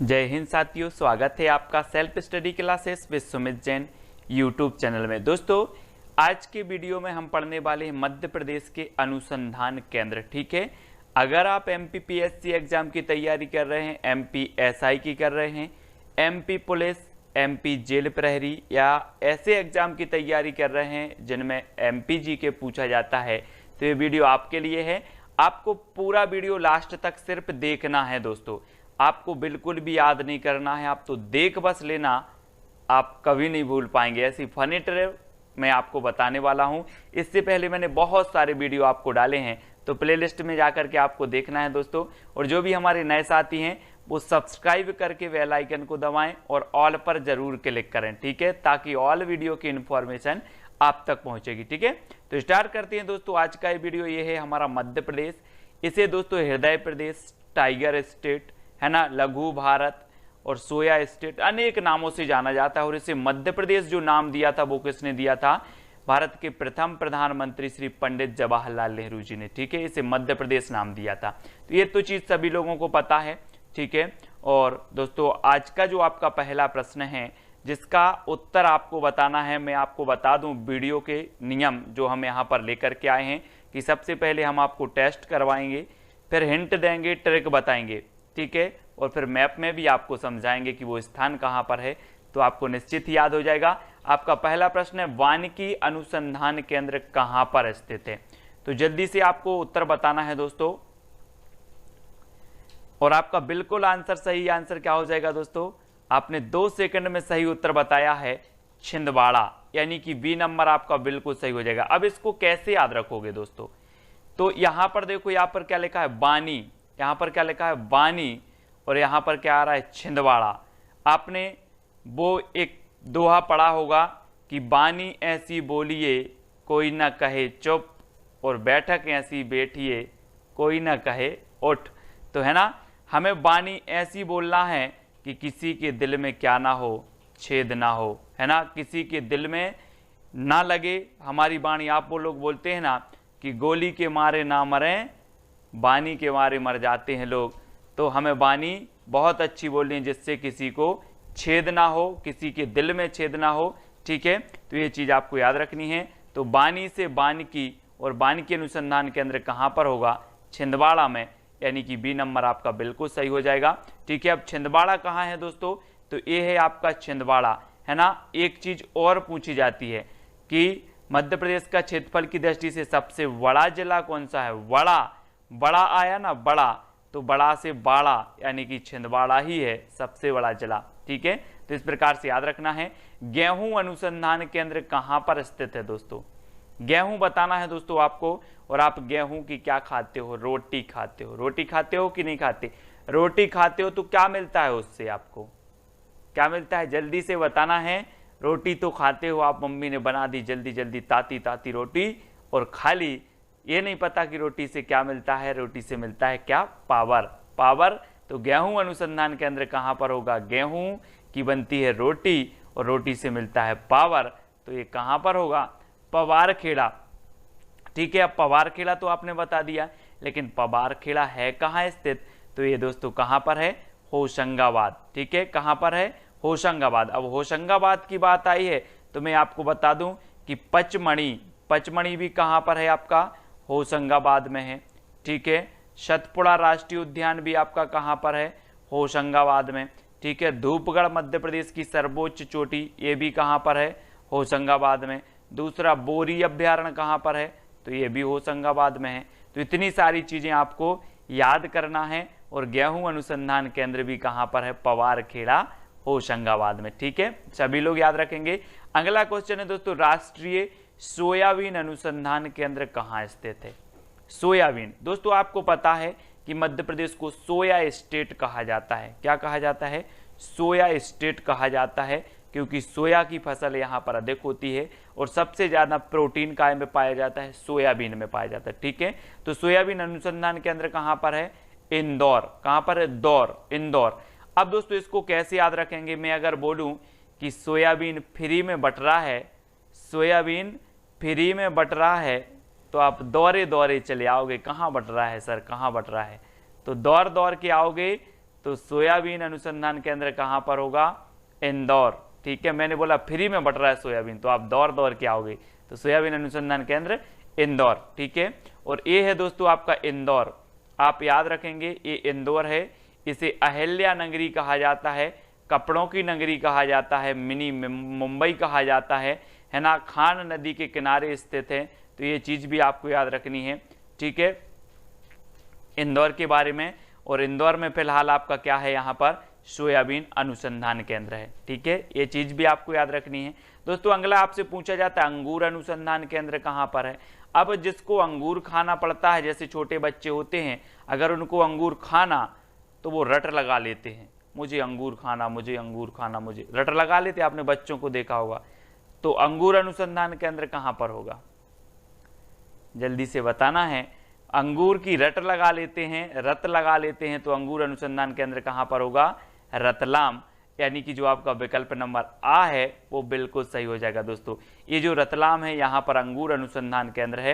जय हिंद साथियों, स्वागत है आपका self study classes with Sumit Jain YouTube channel में। दोस्तों, आज के वीडियो में हम पढ़ने वाले हैं मध्य प्रदेश के अनुसंधान केंद्र। ठीक है, अगर आप एमपीपीएससी एग्जाम की तैयारी कर रहे हैं, एमपीएसआई की कर रहे हैं, एमपी पुलिस, एमपी जेल प्रहरी या ऐसे एग्जाम की तैयारी कर रहे हैं जिनमें एमपीजी के पूछा जाता है, तो ये वीडियो आपके लिए है। आपको पूरा वीडियो लास्ट तक सिर्फ देखना है दोस्तों, आपको बिल्कुल भी याद नहीं करना है, आप तो देख बस लेना, आप कभी नहीं भूल पाएंगे। ऐसी फनी ट्रिक मैं आपको बताने वाला हूं। इससे पहले मैंने बहुत सारे वीडियो आपको डाले हैं, तो प्लेलिस्ट में जाकर के आपको देखना है दोस्तों। और जो भी हमारे नए साथी हैं वो सब्सक्राइब करके बेल आइकन को दबाएं और ऑल पर जरूर क्लिक करें, ठीक है, ताकि ऑल वीडियो की इंफॉर्मेशन आप तक पहुंचेगी। ठीक है, तो स्टार्ट करते हैं दोस्तों। आज का ये वीडियो ये है हमारा मध्य प्रदेश। इसे दोस्तों हृदय प्रदेश, टाइगर स्टेट है ना, लघु भारत और सोया स्टेट अनेक नामों से जाना जाता है। और इसे मध्य प्रदेश जो नाम दिया था वो किसने दिया था? भारत के प्रथम प्रधानमंत्री श्री पंडित जवाहरलाल नेहरू जी ने। ठीक है, इसे मध्य प्रदेश नाम दिया था। तो ये तो चीज सभी लोगों को पता है। ठीक है, और दोस्तों आज का जो आपका पहला प्रश्न है जिसका उत्तर आपको बताना है, मैं आपको बता दूं वीडियो के नियम जो हम यहाँ पर लेकर के आए हैं कि सबसे पहले हम आपको टेस्ट करवाएंगे, फिर हिंट देंगे, ट्रिक बताएंगे, ठीक है, और फिर मैप में भी आपको समझाएंगे कि वो स्थान कहाँ पर है, तो आपको निश्चित ही याद हो जाएगा। आपका पहला प्रश्न है वानिकी अनुसंधान केंद्र कहाँ पर स्थित है? तो जल्दी से आपको उत्तर बताना है दोस्तों, और आपका बिल्कुल आंसर सही आंसर क्या हो जाएगा दोस्तों? आपने 2 सेकंड में सही उत्तर बताया है छिंदवाड़ा, यानी कि बी नंबर आपका बिल्कुल सही हो जाएगा। अब इसको कैसे याद रखोगे दोस्तों? तो यहां पर देखो, यहां पर क्या लिखा है? बानी, यहां पर क्या लिखा है? बानी, और यहां पर क्या आ रहा है? छिंदवाड़ा। आपने वो एक दोहा पढ़ा होगा कि बानी ऐसी बोलिए कोई ना कहे चुप, और बैठक ऐसी बैठिए कोई ना कहे उठ। तो है ना, हमें बानी ऐसी बोलना है कि किसी के दिल में क्या ना हो, छेद ना हो, है ना, किसी के दिल में ना लगे हमारी बाणी। आप वो लोग बोलते हैं ना कि गोली के मारे ना मरें, बानी के मारे मर जाते हैं लोग। तो हमें बानी बहुत अच्छी बोलनी है जिससे किसी को छेद ना हो, किसी के दिल में छेद ना हो। ठीक है, तो ये चीज आपको याद रखनी है। तो बानी से बानिकी, और बानिकी अनुसंधान केंद्र कहाँ पर होगा? छिंदवाड़ा में, यानी कि बी नंबर आपका बिल्कुल सही हो जाएगा। ठीक है, अब छिंदवाड़ा कहाँ है दोस्तों? तो ये है आपका छिंदवाड़ा, है ना। एक चीज और पूछी जाती है कि मध्य प्रदेश का क्षेत्रफल की दृष्टि से सबसे बड़ा जिला कौन सा है? बड़ा आया ना, बड़ा, तो बड़ा से बाड़ा, यानी कि छिंदवाड़ा ही है सबसे बड़ा जिला। ठीक है, तो इस प्रकार से याद रखना है। गेहूं अनुसंधान केंद्र कहां पर स्थित है दोस्तों? गेहूं बताना है दोस्तों आपको। और आप गेहूं की क्या खाते हो? रोटी खाते हो। रोटी खाते हो कि नहीं खाते? रोटी खाते हो तो क्या मिलता है उससे? आपको क्या मिलता है? जल्दी से बताना है। रोटी तो खाते हो आप, मम्मी ने बना दी जल्दी जल्दी ताती ताती रोटी और खा ली। ये नहीं पता कि रोटी से क्या मिलता है? रोटी से मिलता है क्या? पावर। पावर। तो गेहूं अनुसंधान केंद्र कहां पर होगा? गेहूं की बनती है रोटी और रोटी से मिलता है पावर, तो ये कहां पर होगा? पवारखेड़ा। ठीक है, अब पवारखेड़ा तो आपने बता दिया, लेकिन पवारखेड़ा है कहां स्थित? तो ये दोस्तों कहां पर है? होशंगाबाद। ठीक है, कहां पर है? होशंगाबाद। अब होशंगाबाद की बात आई है तो मैं आपको बता दूं कि पचमणी भी कहां पर है? आपका होशंगाबाद में है। ठीक है, सतपुड़ा राष्ट्रीय उद्यान भी आपका कहां पर है? होशंगाबाद में। ठीक है, धूपगढ़ मध्य प्रदेश की सर्वोच्च चोटी, ये भी कहां पर है? होशंगाबाद में। दूसरा बोरी अभ्यारण्य कहां पर है? तो ये भी होशंगाबाद में है। तो इतनी सारी चीजें आपको याद करना है। और गेहूं अनुसंधान केंद्र भी कहां पर है? पवारखेड़ा, होशंगाबाद में। ठीक है, सभी लोग याद रखेंगे। अगला क्वेश्चन है दोस्तों, राष्ट्रीय सोयाबीन अनुसंधान केंद्र कहां स्थित है? सोयाबीन दोस्तों आपको पता है कि मध्य प्रदेश को सोया स्टेट कहा जाता है। क्या कहा जाता है? सोया स्टेट कहा जाता है, क्योंकि सोया की फसल यहाँ पर अधिक होती है और सबसे ज्यादा प्रोटीन काय में पाया जाता है? सोयाबीन में पाया जाता है। ठीक है, तो सोयाबीन अनुसंधान केंद्र कहाँ पर है? इंदौर। कहाँ पर है? इंदौर। अब दोस्तों इसको कैसे याद रखेंगे? मैं अगर बोलूं कि सोयाबीन फ्री में बट रहा है, सोयाबीन फ्री में बट रहा है, तो आप दौरे दौरे चले आओगे। कहाँ बट रहा है सर, कहाँ बट रहा है? तो दौड़ दौड़ के आओगे तो सोयाबीन अनुसंधान केंद्र कहाँ पर होगा? इंदौर। ठीक है, मैंने बोला फ्री में बट रहा है सोयाबीन, तो आप दौड़ दौड़ के आओगे, तो सोयाबीन अनुसंधान केंद्र इंदौर। ठीक है, और ये है दोस्तों आपका इंदौर, आप याद रखेंगे ये इंदौर है। इसे अहिल्या नगरी कहा जाता है, कपड़ों की नगरी कहा जाता है, मिनी मुंबई कहा जाता है ना, खान नदी के किनारे स्थित है, तो ये चीज भी आपको याद रखनी है। ठीक है, इंदौर के बारे में, और इंदौर में फिलहाल आपका क्या है, यहाँ पर सोयाबीन अनुसंधान केंद्र है। ठीक है, ये चीज भी आपको याद रखनी है। दोस्तों अगला आपसे पूछा जाता है अंगूर अनुसंधान केंद्र कहाँ पर है। अब जिसको अंगूर खाना पड़ता है, जैसे छोटे बच्चे होते हैं, अगर उनको अंगूर खाना तो वो रट लगा लेते हैं, मुझे अंगूर खाना, मुझे अंगूर खाना, मुझे रट लगा लेते, आपने बच्चों को देखा होगा। तो अंगूर अनुसंधान केंद्र कहाँ पर होगा? जल्दी से बताना है। अंगूर की रट लगा लेते हैं, रत लगा लेते हैं, तो अंगूर अनुसंधान केंद्र कहाँ पर होगा? रतलाम। यानी कि जो आपका विकल्प नंबर आ है वो बिल्कुल सही हो जाएगा दोस्तों। ये जो रतलाम है यहाँ पर अंगूर अनुसंधान केंद्र है।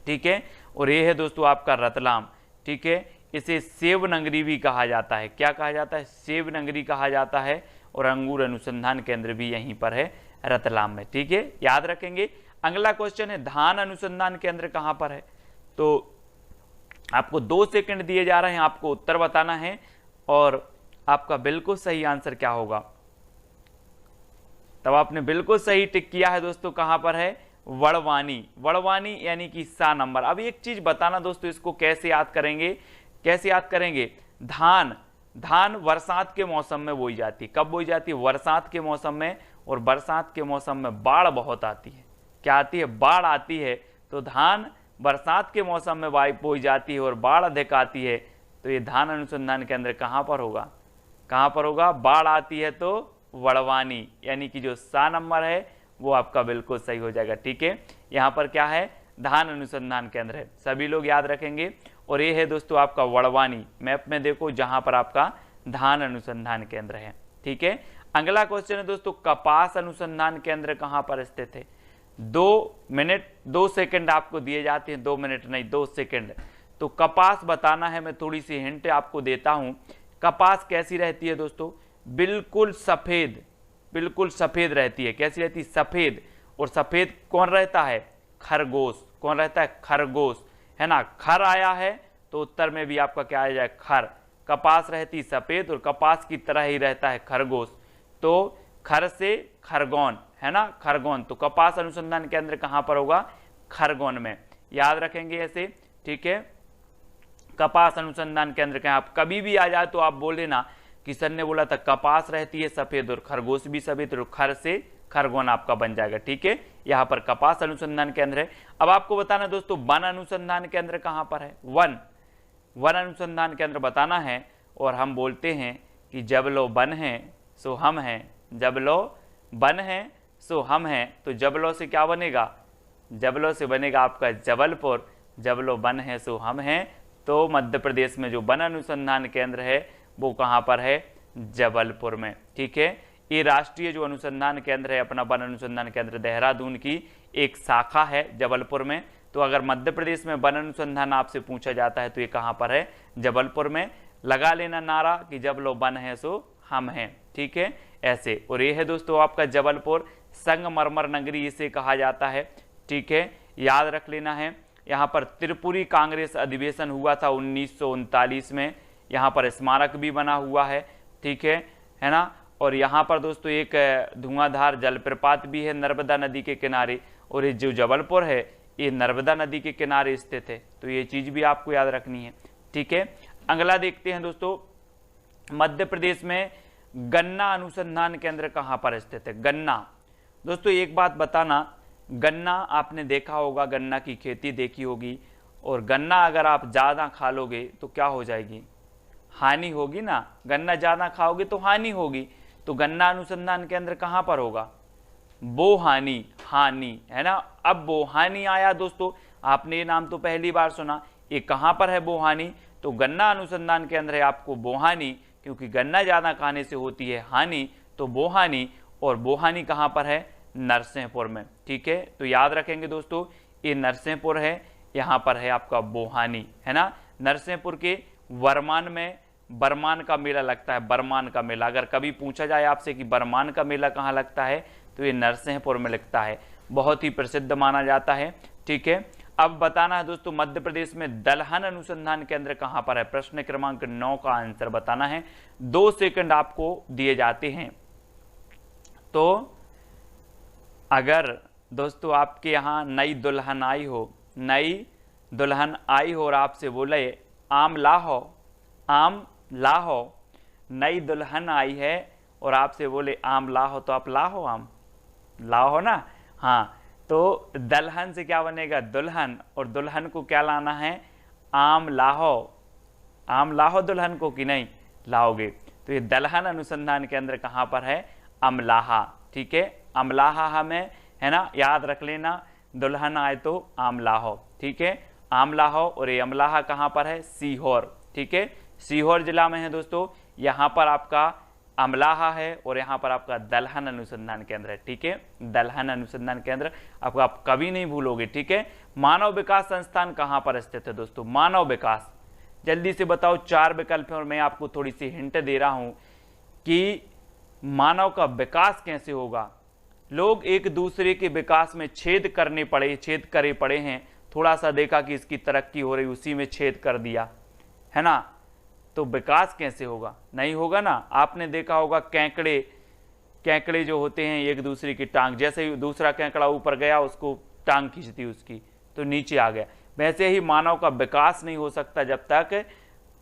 ठीक है, और ये है दोस्तों आपका रतलाम। ठीक है, इसे सेब नगरी भी कहा जाता है। क्या कहा जाता है? सेब नगरी कहा जाता है, और अंगूर अनुसंधान केंद्र भी यहीं पर है, रतलाम में। ठीक है, याद रखेंगे। अगला क्वेश्चन है धान अनुसंधान केंद्र कहाँ पर है। तो आपको 2 सेकंड दिए जा रहे हैं, आपको उत्तर बताना है, और आपका बिल्कुल सही आंसर क्या होगा। तब आपने बिल्कुल सही टिक किया है दोस्तों। कहां पर है? वड़वानी। वड़वानी यानी कि सा नंबर। अब एक चीज बताना दोस्तों, इसको कैसे याद करेंगे, कैसे याद करेंगे? धान, धान बरसात के मौसम में बोई जाती है। कब बोई जाती है? बरसात के मौसम में, और बरसात के मौसम में बाढ़ बहुत आती है। क्या आती है? बाढ़ आती है। तो धान बरसात के मौसम में बोई जाती है और बाढ़ अधिक आती है, तो ये धान अनुसंधान केंद्र कहां पर होगा? कहां पर होगा? बाढ़ आती है तो वड़वानी, यानी कि जो सा नंबर है वो आपका बिल्कुल सही हो जाएगा। ठीक है, यहाँ पर क्या है? धान अनुसंधान केंद्र है, सभी लोग याद रखेंगे। और ये है दोस्तों आपका वड़वानी, मैप में देखो जहां पर आपका धान अनुसंधान केंद्र है। ठीक है, अगला क्वेश्चन है दोस्तों कपास अनुसंधान केंद्र कहां पर स्थित है। 2 मिनट 2 सेकंड आपको दिए जाते हैं, 2 मिनट नहीं 2 सेकंड। तो कपास बताना है, मैं थोड़ी सी हिंट आपको देता हूं। कपास कैसी रहती है दोस्तों? बिल्कुल सफेद, बिल्कुल सफेद रहती है। कैसी रहती है? सफेद। और सफेद कौन रहता है? खरगोश। कौन रहता है? खरगोश, है ना। खर आया है तो उत्तर में भी आपका क्या आ जाए? खर। कपास रहती सफेद और कपास की तरह ही रहता है खरगोश, तो खर से खरगोन, है ना, खरगोन। तो कपास अनुसंधान केंद्र कहां पर होगा? खरगोन में। याद रखेंगे ऐसे। ठीक है, कपास अनुसंधान केंद्र का आप कभी भी आ जाए तो आप बोल देना कि सर ने बोला था कपास रहती है सफेद और खरगोश भी सफेद, और खर से खरगोन आपका बन जाएगा। ठीक है, यहाँ पर कपास अनुसंधान केंद्र है। अब आपको बताना दोस्तों वन अनुसंधान केंद्र कहां पर है? वन, वन अनुसंधान केंद्र बताना है। और हम बोलते हैं कि जब लो वन है सो हम हैं, जब लो वन है सो हम हैं। तो जबलो से क्या बनेगा? जबलो से बनेगा आपका जबलपुर। जबलो वन है सो हम हैं। तो मध्य प्रदेश में जो वन अनुसंधान केंद्र है वो कहाँ पर है? जबलपुर में। ठीक है, ये राष्ट्रीय जो अनुसंधान केंद्र है अपना वन अनुसंधान केंद्र देहरादून की एक शाखा है जबलपुर में। तो अगर मध्य प्रदेश में वन अनुसंधान आपसे पूछा जाता है तो ये कहाँ पर है? जबलपुर में। लगा लेना नारा कि जब लो वन है सो हम हैं। ठीक है, ऐसे। और ये है दोस्तों आपका जबलपुर, संगमरमर नगरी इसे कहा जाता है। ठीक है, याद रख लेना है। यहाँ पर त्रिपुरी कांग्रेस अधिवेशन हुआ था 1939 में, यहाँ पर स्मारक भी बना हुआ है। ठीक है ना। और यहाँ पर दोस्तों एक धुआंधार जलप्रपात भी है नर्मदा नदी के किनारे, और ये जो जबलपुर है ये नर्मदा नदी के किनारे स्थित है। तो ये चीज भी आपको याद रखनी है। ठीक है, अगला देखते हैं दोस्तों, मध्य प्रदेश में गन्ना अनुसंधान केंद्र कहाँ पर स्थित है? गन्ना। दोस्तों एक बात बताना, गन्ना आपने देखा होगा, गन्ना की खेती देखी होगी, और गन्ना अगर आप ज़्यादा खा लोगे तो क्या हो जाएगी? हानि होगी ना। गन्ना ज़्यादा खाओगे तो हानि होगी। तो गन्ना अनुसंधान केंद्र कहाँ पर होगा? बोहानी, हानि, है ना। अब बोहानी आया दोस्तों, आपने ये नाम तो पहली बार सुना। ये कहाँ पर है बोहानी? तो गन्ना अनुसंधान केंद्र है आपको बोहानी, क्योंकि गन्ना ज़्यादा खाने से होती है हानि, तो बोहानी। और बोहानी कहाँ पर है? नरसिंहपुर में। ठीक है, तो याद रखेंगे दोस्तों ये नरसिंहपुर है, यहाँ पर है आपका बोहानी, है ना। नरसिंहपुर के वर्मान में बरमान का मेला लगता है, बरमान का मेला। अगर कभी पूछा जाए आपसे कि बरमान का मेला कहाँ लगता है, तो ये नरसिंहपुर में लगता है, बहुत ही प्रसिद्ध माना जाता है। ठीक है, अब बताना है दोस्तों मध्य प्रदेश में दलहन अनुसंधान केंद्र कहां पर है। प्रश्न क्रमांक 9 का आंसर बताना है, 2 सेकंड आपको दिए जाते हैं। तो अगर दोस्तों आपके यहां नई दुल्हन आई हो, नई दुल्हन आई हो और आपसे बोले आम लाहो, आम लाहो, नई दुल्हन आई है और आपसे बोले आम लाहो, तो आप लाहो, आम लाहो ना। हाँ, तो दलहन से क्या बनेगा, दुल्हन, और दुल्हन को क्या लाना है, आम लाहो। आम लाहो दुल्हन को कि नहीं लाओगे। तो ये दलहन अनुसंधान केंद्र कहाँ पर है, अमलाहा। ठीक है, अमलाहा हमें है ना याद रख लेना, दुल्हन आए तो आम लाहो। ठीक है, आम लाहो, और ये अमलाहा कहाँ पर है, सीहोर। ठीक है, सीहोर जिला में है दोस्तों। यहाँ पर आपका अमलाहा है और यहाँ पर आपका दलहन अनुसंधान केंद्र है। ठीक है, दलहन अनुसंधान केंद्र आपको आप कभी नहीं भूलोगे। ठीक है, मानव विकास संस्थान कहाँ पर स्थित है दोस्तों, मानव विकास, जल्दी से बताओ, 4 विकल्प हैं और मैं आपको थोड़ी सी हिंट दे रहा हूं कि मानव का विकास कैसे होगा। लोग एक दूसरे के विकास में छेद करे पड़े हैं, थोड़ा सा देखा कि इसकी तरक्की हो रही, उसी में छेद कर दिया, है ना, तो विकास कैसे होगा, नहीं होगा ना। आपने देखा होगा केकड़े जो होते हैं एक दूसरे की टांग, जैसे ही दूसरा केकड़ा ऊपर गया उसको टांग खींचती उसकी, तो नीचे आ गया। वैसे ही मानव का विकास नहीं हो सकता जब तक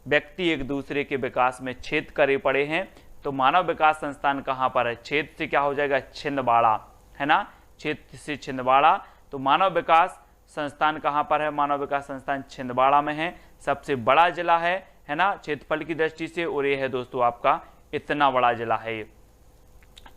व्यक्ति एक दूसरे के विकास में छेद करे पड़े हैं। तो मानव विकास संस्थान कहाँ पर है, छेद से क्या हो जाएगा, छिंदवाड़ा, है ना, छेद से छिंदवाड़ा। तो मानव विकास संस्थान कहाँ पर है, मानव विकास संस्थान छिंदवाड़ा में है, सबसे बड़ा जिला है ना, क्षेत्रफल की दृष्टि से, और ये है दोस्तों आपका इतना बड़ा जिला है ये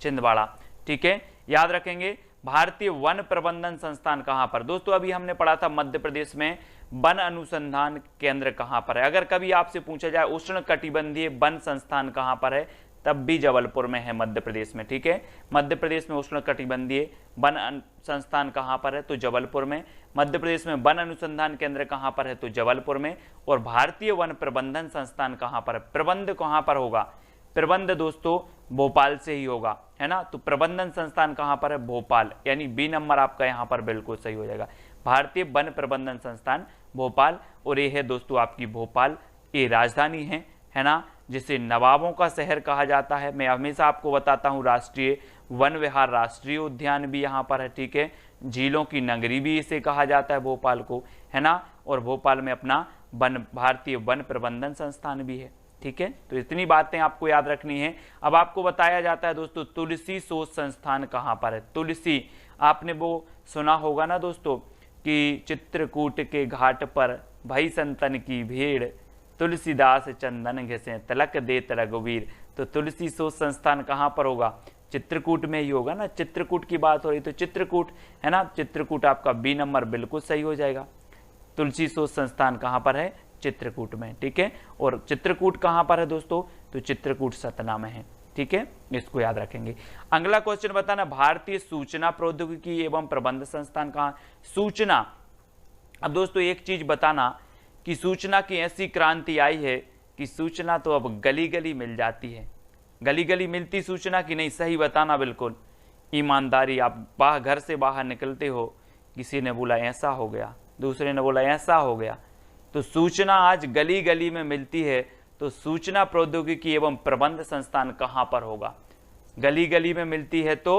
छिंदवाड़ा। ठीक है, याद रखेंगे। भारतीय वन प्रबंधन संस्थान कहां पर, दोस्तों अभी हमने पढ़ा था मध्य प्रदेश में वन अनुसंधान केंद्र कहां पर है। अगर कभी आपसे पूछा जाए उष्ण कटिबंधीय वन संस्थान कहां पर है, तब भी जबलपुर में है मध्य प्रदेश में। ठीक है, मध्य प्रदेश में उष्ण कटिबंधीय वन संस्थान कहां पर है, तो जबलपुर में। मध्य प्रदेश में वन अनुसंधान केंद्र कहां पर है, तो जबलपुर में। और भारतीय वन प्रबंधन संस्थान कहां पर है, प्रबंध कहां पर होगा, प्रबंध दोस्तों भोपाल से ही होगा, है ना। तो प्रबंधन संस्थान कहां पर है, भोपाल, यानी बी नंबर आपका यहां पर बिल्कुल सही हो जाएगा, भारतीय वन प्रबंधन संस्थान भोपाल। और ये है दोस्तों आपकी भोपाल, ये राजधानी है ना, जिसे नवाबों का शहर कहा जाता है। मैं हमेशा आपको बताता हूँ राष्ट्रीय वन विहार राष्ट्रीय उद्यान भी यहाँ पर है। ठीक है, झीलों की नगरी भी इसे कहा जाता है भोपाल को, है ना। और भोपाल में अपना भारतीय वन प्रबंधन संस्थान भी है। ठीक है, तो इतनी बातें आपको याद रखनी है। अब आपको बताया जाता है दोस्तों तुलसी शोध संस्थान कहाँ पर है। तुलसी, आपने वो सुना होगा ना दोस्तों कि चित्रकूट के घाट पर भई संतन की भीड़, तुलसीदास चंदन घिसे तिलक देत रघुवीर। तो तुलसी शोध संस्थान कहाँ पर होगा, चित्रकूट में ही होगा ना। चित्रकूट की बात हो रही तो चित्रकूट, है ना, चित्रकूट आपका बी नंबर बिल्कुल सही हो जाएगा। तुलसी शोध संस्थान कहाँ पर है, चित्रकूट में। ठीक है, और चित्रकूट कहाँ पर है दोस्तों, तो चित्रकूट सतना में है। ठीक है, इसको याद रखेंगे। अगला क्वेश्चन बताना, भारतीय सूचना प्रौद्योगिकी एवं प्रबंध संस्थान कहाँ, सूचना। अब दोस्तों एक चीज बताना कि सूचना की ऐसी क्रांति आई है कि सूचना तो अब गली गली मिल जाती है। गली गली मिलती सूचना की नहीं, सही बताना बिल्कुल ईमानदारी। आप घर से बाहर निकलते हो, किसी ने बोला ऐसा हो गया, दूसरे ने बोला ऐसा हो गया, तो सूचना आज गली गली में मिलती है। तो सूचना प्रौद्योगिकी एवं प्रबंध संस्थान कहाँ पर होगा, गली गली में मिलती है तो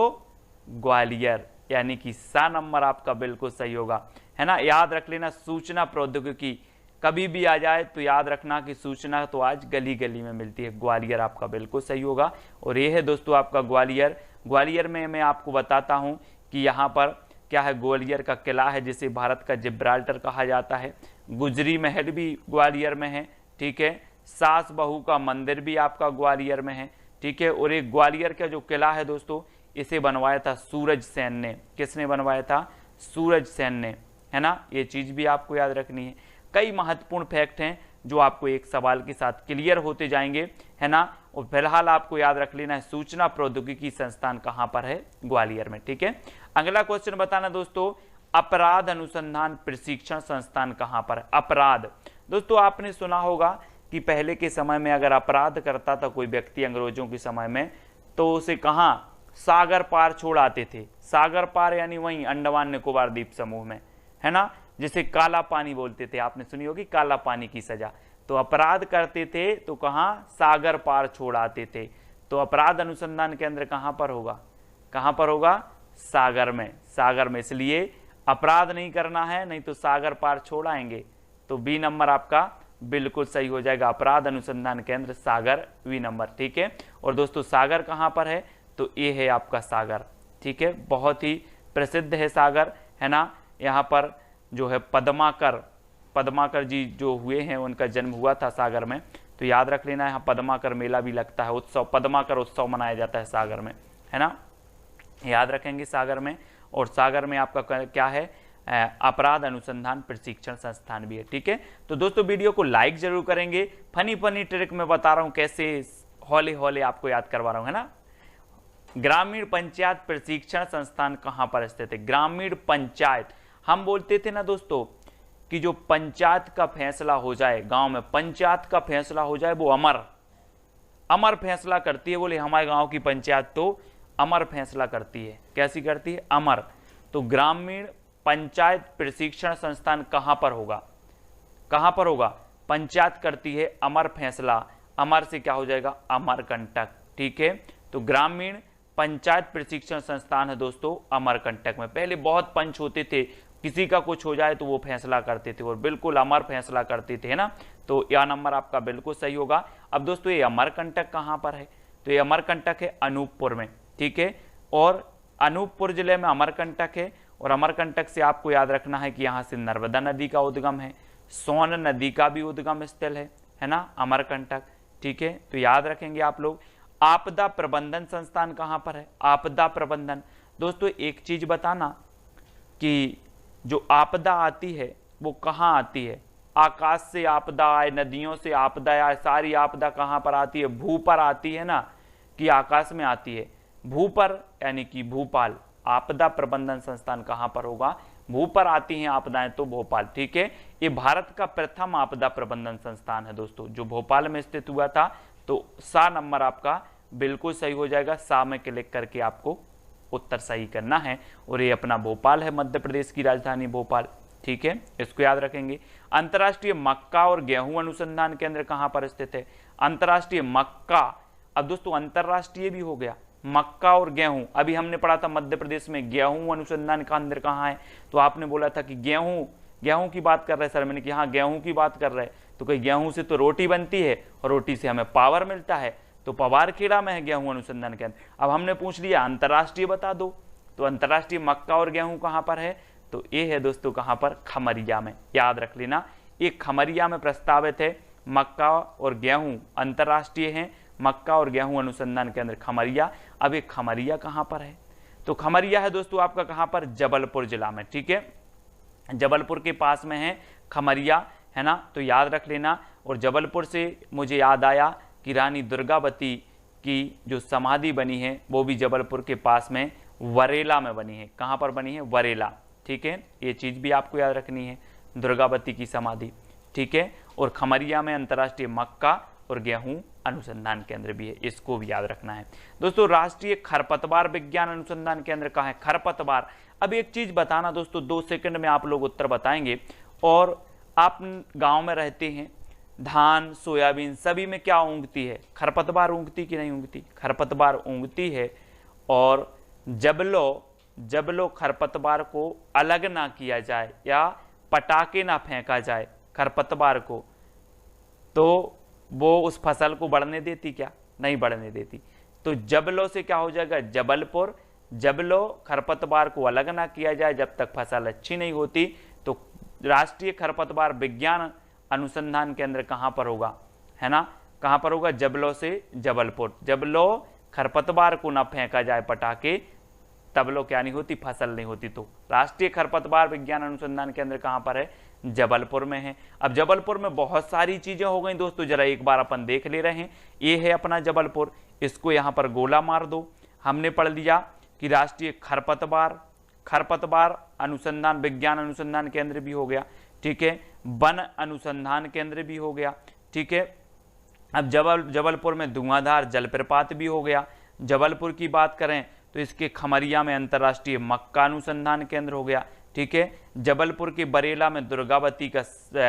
ग्वालियर, यानी कि सा नंबर आपका बिल्कुल सही होगा, है ना। याद रख लेना, सूचना प्रौद्योगिकी कभी भी आ जाए तो याद रखना कि सूचना तो आज गली गली में मिलती है, ग्वालियर आपका बिल्कुल सही होगा। और ये है दोस्तों आपका ग्वालियर। ग्वालियर में मैं आपको बताता हूँ कि यहाँ पर क्या है, ग्वालियर का किला है जिसे भारत का जिब्राल्टर कहा जाता है। गुजरी महल भी ग्वालियर में है। ठीक है, सास बहू का मंदिर भी आपका ग्वालियर में है। ठीक है, और एक ग्वालियर का जो किला है दोस्तों, इसे बनवाया था सूरज सेन ने। किसने बनवाया था, सूरज सेन ने, है ना। ये चीज भी आपको याद रखनी है। कई महत्वपूर्ण फैक्ट हैं जो आपको एक सवाल के साथ क्लियर होते जाएंगे, है ना। और फिलहाल आपको याद रख लेना है सूचना प्रौद्योगिकी संस्थान कहाँ पर है, ग्वालियर में। ठीक है, अगला क्वेश्चन बताना दोस्तों, अपराध अनुसंधान प्रशिक्षण संस्थान कहाँ पर है। अपराध, दोस्तों आपने सुना होगा कि कि पहले के समय में अगर अपराध करता था कोई व्यक्ति अंग्रेजों के समय में, तो उसे कहाँ सागर पार छोड़ आते थे। सागर पार यानी वहीं अंडमान निकोबार द्वीप समूह में, है ना, जिसे काला पानी बोलते थे, आपने सुनी होगी काला पानी की सजा। तो अपराध करते थे तो कहाँ सागर पार छोड़ आते थे। तो अपराध अनुसंधान केंद्र कहाँ पर होगा, कहाँ पर होगा, सागर में, सागर में। इसलिए अपराध नहीं करना है, नहीं तो सागर पार छोड़ आएंगे। तो बी नंबर आपका बिल्कुल सही हो जाएगा, अपराध अनुसंधान केंद्र सागर, बी नंबर, ठीक है। और दोस्तों सागर कहाँ पर है, तो ये है आपका सागर, ठीक है, बहुत ही प्रसिद्ध है सागर, है ना। यहाँ पर जो है पद्माकर जी जो हुए हैं उनका जन्म हुआ था सागर में, तो याद रख लेना। यहाँ पद्माकर मेला भी लगता है, उत्सव, पद्माकर उत्सव मनाया जाता है सागर में, है ना, याद रखेंगे सागर में। और सागर में आपका क्या है, अपराध अनुसंधान प्रशिक्षण संस्थान भी है, ठीक है। तो दोस्तों वीडियो को लाइक जरूर करेंगे, फनी फनी ट्रिक में बता रहा हूं, कैसे हौले हौले आपको याद करवा रहा हूं, है ना। ग्रामीण पंचायत प्रशिक्षण संस्थान कहां पर स्थित है, ग्रामीण पंचायत। हम बोलते थे ना दोस्तों कि जो पंचायत का फैसला हो जाए, गांव में पंचायत का फैसला हो जाए, वो अमर फैसला करती है। बोले हमारे गांव की पंचायत तो अमर फैसला करती है, कैसी करती है, अमर। तो ग्रामीण पंचायत प्रशिक्षण संस्थान कहां पर होगा, कहां पर होगा, पंचायत करती है अमर फैसला, अमर से क्या हो जाएगा, अमरकंटक, ठीक है। तो ग्रामीण पंचायत प्रशिक्षण संस्थान है दोस्तों अमरकंटक में। पहले बहुत पंच होते थे, किसी का कुछ हो जाए तो वो फैसला करते थे और बिल्कुल अमर फैसला करते थे, है ना। तो यह नंबर आपका बिल्कुल सही होगा। अब दोस्तों ये अमरकंटक कहां पर है, तो ये अमरकंटक है अनूपपुर में, ठीक है। और अनूपपुर जिले में अमरकंटक है। और अमरकंटक से आपको याद रखना है कि यहाँ से नर्मदा नदी का उद्गम है, सोन नदी का भी उद्गम स्थल है ना, अमरकंटक, ठीक है। तो याद रखेंगे आप लोग। आपदा प्रबंधन संस्थान कहाँ पर है, आपदा प्रबंधन। दोस्तों एक चीज बताना कि जो आपदा आती है वो कहाँ आती है, आकाश से आपदा आए, नदियों से आपदा आए, सारी आपदा कहाँ पर आती है, भू पर आती है ना, कि आकाश में आती है, भू पर, यानी कि भोपाल। आपदा प्रबंधन संस्थान कहां पर होगा, भू पर आती हैं आपदाएं तो भोपाल, ठीक है। ये भारत का प्रथम आपदा प्रबंधन संस्थान है दोस्तों, जो भोपाल में स्थित हुआ था। तो सा नंबर आपका बिल्कुल सही हो जाएगा, सा में क्लिक करके आपको उत्तर सही करना है। और ये अपना भोपाल है, मध्य प्रदेश की राजधानी भोपाल, ठीक है, इसको याद रखेंगे। अंतर्राष्ट्रीय मक्का और गेहूं अनुसंधान केंद्र कहां पर स्थित है, अंतर्राष्ट्रीय मक्का। अब दोस्तों अंतर्राष्ट्रीय भी हो गया, मक्का और गेहूं। अभी हमने पढ़ा था मध्य प्रदेश में गेहूं अनुसंधान केंद्र कहाँ है, तो आपने बोला था कि गेहूं की बात कर रहे सर, मैंने कहा हाँ गेहूं की बात कर रहे, तो कहीं गेहूं से तो रोटी बनती है और रोटी से हमें पावर मिलता है, तो पवारखेड़ा में है गेहूं अनुसंधान केंद्र। अब हमने पूछ लिया अंतर्राष्ट्रीय बता दो, तो अंतर्राष्ट्रीय मक्का और गेहूं कहाँ पर है, तो ये है दोस्तों कहाँ पर, खमरिया में, याद रख लेना। ये खमरिया में प्रस्तावित है, मक्का और गेहूं अंतर्राष्ट्रीय है, मक्का और गेहूं अनुसंधान केंद्र खमरिया। अब ये खमरिया कहां पर है, तो खमरिया है दोस्तों आपका कहां पर, जबलपुर जिला में, ठीक है, जबलपुर के पास में है खमरिया, है ना। तो याद रख लेना। और जबलपुर से मुझे याद आया कि रानी दुर्गावती की जो समाधि बनी है वो भी जबलपुर के पास में वरेला में बनी है, कहां पर बनी है, वरेला, ठीक है। ये चीज भी आपको याद रखनी है, दुर्गावती की समाधि, ठीक है। और खमरिया में अंतर्राष्ट्रीय मक्का और गेहूं अनुसंधान केंद्र भी है, इसको भी याद रखना है दोस्तों। राष्ट्रीय खरपतवार विज्ञान अनुसंधान केंद्र कहाँ है, खरपतवार। अब एक चीज बताना दोस्तों, 2 सेकंड में आप लोग उत्तर बताएंगे। और आप गांव में रहते हैं, धान सोयाबीन सभी में क्या ऊँगती है, खरपतवार ऊँगती कि नहीं ऊँगती, खरपतवार ऊँगती है। और जब लो खरपतवार को अलग ना किया जाए या पटाके ना फेंका जाए खरपतवार को, तो वो उस फसल को बढ़ने देती क्या, नहीं बढ़ने देती। तो जबलो से क्या हो जाएगा, जबलपुर। जबलो खरपतवार को अलग ना किया जाए जब तक फसल अच्छी नहीं होती, तो राष्ट्रीय खरपतवार विज्ञान अनुसंधान केंद्र कहां पर होगा, है ना, कहां पर होगा, जबलो से जबलपुर। जबलो खरपतवार को ना फेंका जाए पटाके, तब लो क्या नहीं होती, फसल नहीं होती। तो राष्ट्रीय खरपतवार विज्ञान अनुसंधान केंद्र कहां पर है, जबलपुर में है। अब जबलपुर में बहुत सारी चीजें हो गई दोस्तों, जरा एक बार अपन देख ले रहे हैं। ये है अपना जबलपुर, इसको यहां पर गोला मार दो। हमने पढ़ लिया कि राष्ट्रीय खरपतवार अनुसंधान विज्ञान अनुसंधान केंद्र भी हो गया, ठीक है, वन अनुसंधान केंद्र भी हो गया, ठीक है, अब जबलपुर में धुआंधार जलप्रपात भी हो गया। जबलपुर की बात करें तो इसके खमरिया में अंतर्राष्ट्रीय मक्का अनुसंधान केंद्र हो गया। ठीक है, जबलपुर के बरेला में दुर्गावती का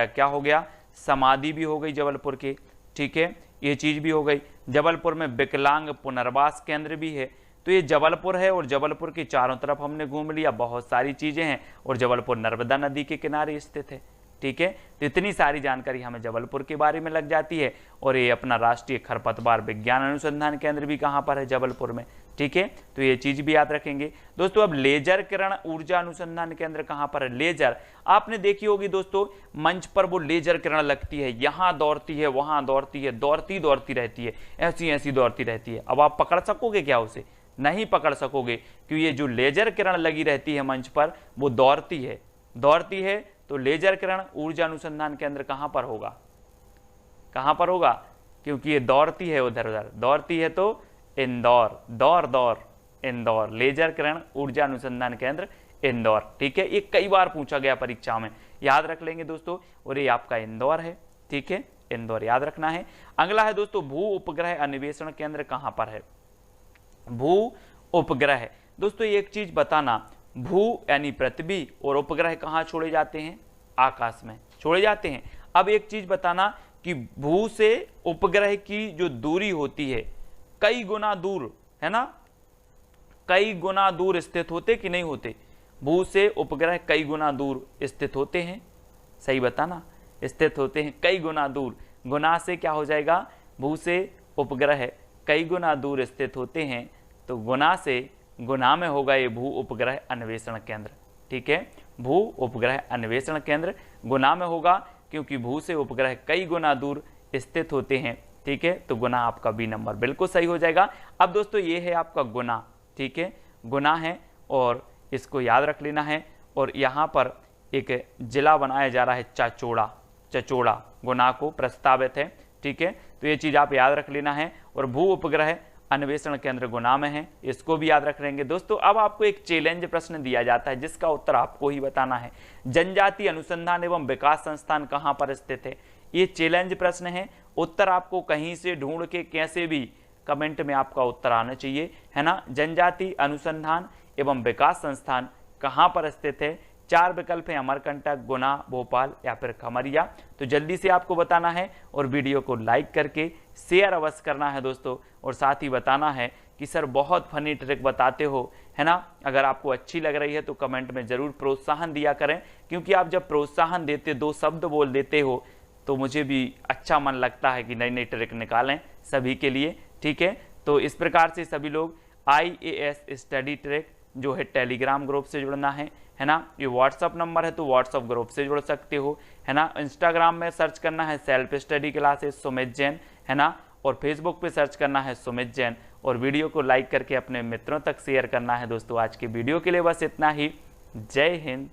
क्या हो गया, समाधि भी हो गई जबलपुर के। ठीक है, ये चीज भी हो गई। जबलपुर में विकलांग पुनर्वास केंद्र भी है। तो ये जबलपुर है और जबलपुर के चारों तरफ हमने घूम लिया, बहुत सारी चीजें हैं और जबलपुर नर्मदा नदी के किनारे स्थित है। ठीक है, तो इतनी सारी जानकारी हमें जबलपुर के बारे में लग जाती है। और ये अपना राष्ट्रीय खरपतवार विज्ञान अनुसंधान केंद्र भी कहाँ पर है, जबलपुर में। ठीक है, तो ये चीज भी याद रखेंगे दोस्तों। अब लेजर किरण ऊर्जा अनुसंधान केंद्र कहाँ पर है। लेजर आपने देखी होगी दोस्तों, मंच पर वो लेजर किरण लगती है, यहाँ दौड़ती है, वहां दौड़ती है, दौड़ती दौड़ती रहती है, ऐसी ऐसी दौड़ती रहती है। अब आप पकड़ सकोगे क्या उसे, नहीं पकड़ सकोगे, क्योंकि ये जो लेजर किरण लगी रहती है मंच पर वो दौड़ती है, दौड़ती है। तो लेजर किरण ऊर्जा अनुसंधान केंद्र कहां पर होगा, कहां पर होगा, क्योंकि ये दौड़ती है उधर उधर, दौड़ती है तो इंदौर, दौर दौर इंदौर, लेजर किरण ऊर्जा अनुसंधान केंद्र इंदौर। ठीक है, ये कई बार पूछा गया परीक्षा में, याद रख लेंगे दोस्तों। और ये आपका इंदौर है। ठीक है, इंदौर याद रखना है। अगला है दोस्तों, भू उपग्रह अन्वेषण केंद्र कहां पर है। भू उपग्रह दोस्तों एक चीज बताना, भू यानी पृथ्वी और उपग्रह कहाँ छोड़े जाते हैं, आकाश में छोड़े जाते हैं। अब एक चीज बताना कि भू से उपग्रह की जो दूरी होती है कई गुना दूर है ना, कई गुना दूर स्थित होते कि नहीं होते, भू से उपग्रह कई गुना दूर स्थित होते हैं, सही बताना, स्थित होते हैं कई गुना दूर। गुना से क्या हो जाएगा, भू से उपग्रह कई गुना दूर स्थित होते हैं, तो गुना से गुना में होगा ये भू उपग्रह अन्वेषण केंद्र। ठीक है, भू उपग्रह अन्वेषण केंद्र गुना में होगा, क्योंकि भू से उपग्रह कई गुना दूर स्थित होते हैं। ठीक है, तो गुना आपका बी नंबर बिल्कुल सही हो जाएगा। अब दोस्तों ये है आपका गुना। ठीक है, गुना है और इसको याद रख लेना है। और यहाँ पर एक जिला बनाया जा रहा है चाचौड़ा, चचौड़ा गुना को प्रस्तावित है। ठीक है, तो ये चीज आप याद रख लेना है। और भू उपग्रह अन्वेषण केंद्र गुना में है, इसको भी याद रख लेंगे दोस्तों। अब आपको एक चैलेंज प्रश्न दिया जाता है जिसका उत्तर आपको ही बताना है। जनजाति अनुसंधान एवं विकास संस्थान कहां पर स्थित है, ये चैलेंज प्रश्न है। उत्तर आपको कहीं से ढूंढ के कैसे भी कमेंट में आपका उत्तर आना चाहिए, है ना। जनजाति अनुसंधान एवं विकास संस्थान कहां पर स्थित है, 4 विकल्प है, अमरकंटक, गुना, भोपाल या फिर खमरिया। तो जल्दी से आपको बताना है और वीडियो को लाइक करके शेयर अवश्य करना है दोस्तों। और साथ ही बताना है कि सर बहुत फनी ट्रिक बताते हो, है ना। अगर आपको अच्छी लग रही है तो कमेंट में जरूर प्रोत्साहन दिया करें, क्योंकि आप जब प्रोत्साहन देते, 2 शब्द बोल देते हो, तो मुझे भी अच्छा मन लगता है कि नई नई ट्रिक निकालें सभी के लिए। ठीक है, तो इस प्रकार से सभी लोग IAS स्टडी ट्रिक जो है टेलीग्राम ग्रुप से जुड़ना है ना। ये व्हाट्सअप नंबर है तो व्हाट्सअप ग्रुप से जुड़ सकते हो, है ना। इंस्टाग्राम में सर्च करना है self study classes Sumit Jain, है ना। और फेसबुक पे सर्च करना है सुमित जैन। और वीडियो को लाइक करके अपने मित्रों तक शेयर करना है दोस्तों। आज के वीडियो के लिए बस इतना ही। जय हिंद,